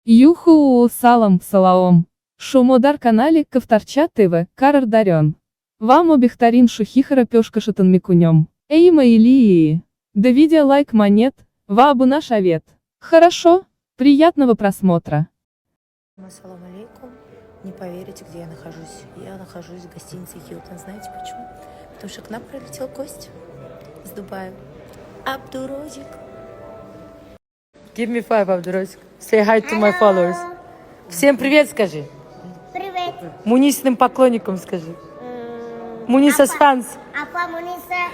Юху салам салаом. Шумодар канале Ковторча ТВ, Карар Дарен. Вам обихтарин шухихара пешка шатан микунем. Эй мои да видео лайк монет, вабу наш овет. Хорошо? Приятного просмотра. Ассаламу алейкум. Не поверите, где я нахожусь. Я нахожусь в гостинице Хилтон. Знаете почему? Потому что к нам прилетел гость из Дубая. Абдурозик. Give me 5, Абдурозик. Say hi to my followers. Всем привет скажи. Привет. Мунисиным поклонникам скажи. Муниса фанс. Апа Муниса.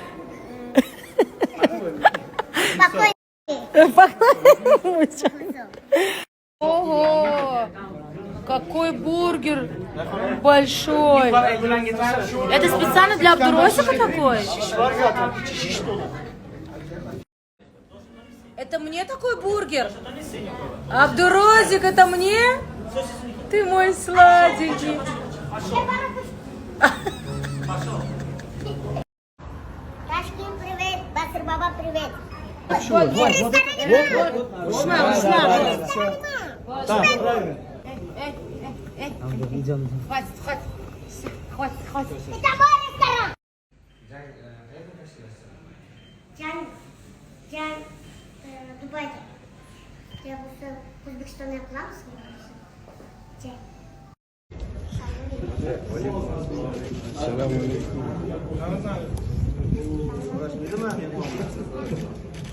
Спокойно. Ого! Какой бургер большой! Это специально для Абдурозика такой? Это мне такой бургер? Абдурозик, это мне? Ты мой сладенький. Ташкин, привет. Басыр Баба, привет. Хватит. Это мой ресторан. Can Дубайда. Я в Узбекистане плавал.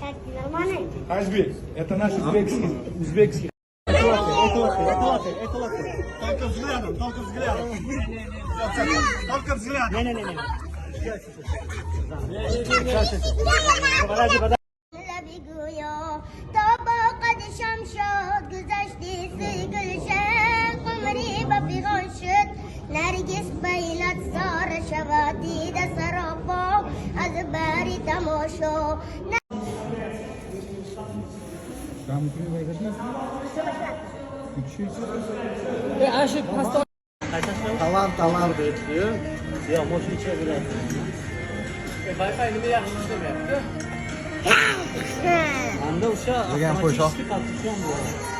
Так, нормально? Азбек, это наш узбекский. Это латте. Только взглядом. Только взглядом. Не. نرگس بیلت زار شود دید سراپا از بری تماشا Талант bekliyor. Ya boş içebilir. Wi-Fi'ni yaxshi ishlayapti. Anda o'sha avtomatik tartibchan bo'ladi.